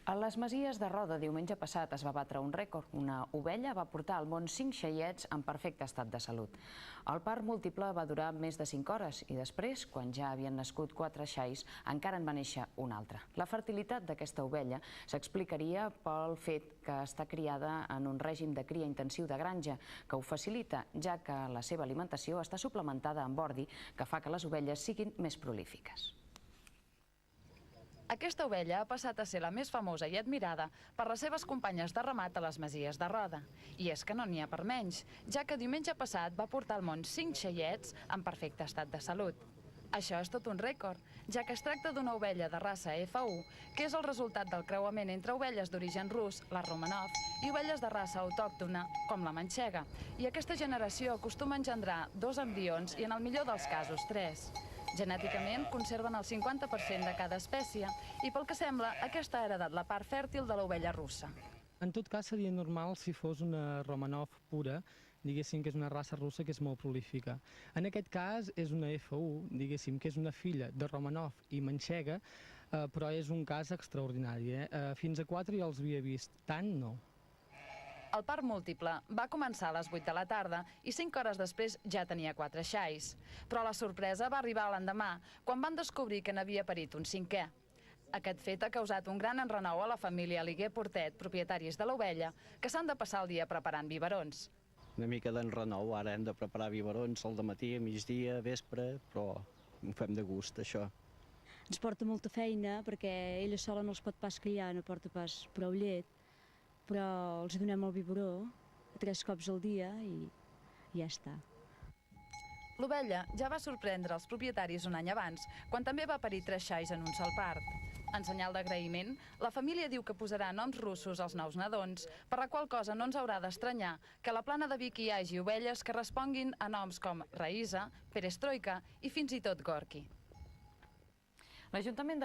A les Masies de Roda, diumenge passat, es va batre un rècord. Una ovella va portar al món 5 xaiets en perfecte estat de salut. El part múltiple va durar més de 5 hores i després, quan ja havien nascut 4 xais, encara en va néixer un altre. La fertilitat d'aquesta ovella s'explicaria pel fet que està criada en un règim de cria intensiu de granja, que ho facilita, ja que la seva alimentació està suplementada amb ordi, que fa que les ovelles siguin més prolífiques. Aquesta ovella ha passat a ser la més famosa i admirada per les seves companyes de ramat a les Masies de Roda. I és que no n'hi ha per menys, ja que diumenge passat va portar al món 5 xaiets en perfecte estat de salut. Això és tot un rècord, ja que es tracta d'una ovella de raça F1, que és el resultat del creuament entre ovelles d'origen rus, la Romanov, i ovelles de raça autòctona, com la manxega. I aquesta generació acostuma a engendrar 2 embrions i, en el millor dels casos, 3. Genèticament conserven el 50% de cada espècie i, pel que sembla, aquesta ha heredat la part fèrtil de l'ovella russa. En tot cas, seria normal si fos una Romanov pura, diguéssim que és una raça russa que és molt prolífica. En aquest cas és una F1, diguéssim que és una filla de Romanov i manxega, però és un cas extraordinari. Fins a 4 ja els havia vist, tant no. El part múltiple va començar a les 8 de la tarda i 5 hores després ja tenia 4 xais. Però la sorpresa va arribar l'endemà, quan van descobrir que n'havia parit un 5è. Aquest fet ha causat un gran enrenou a la família Aliguer Portet, propietaris de l'ovella, que s'han de passar el dia preparant biberons. Una mica d'enrenou, ara hem de preparar biberons al dematí, a migdia, a vespre, però ho fem de gust, això. Ens porta molta feina perquè ella sola no els pot pas criar, no porta pas prou llet, però els donem el biberó 3 cops al dia i ja està. L'ovella ja va sorprendre els propietaris un any abans, quan també va parir 3 xais en un sol part. En senyal d'agraïment, la família diu que posarà noms russos als nous nadons, per la qual cosa no ens haurà d'estranyar que a la Plana de Vic hi hagi ovelles que responguin a noms com Raïsa, Perestroika i fins i tot Gorki. L'Ajuntament de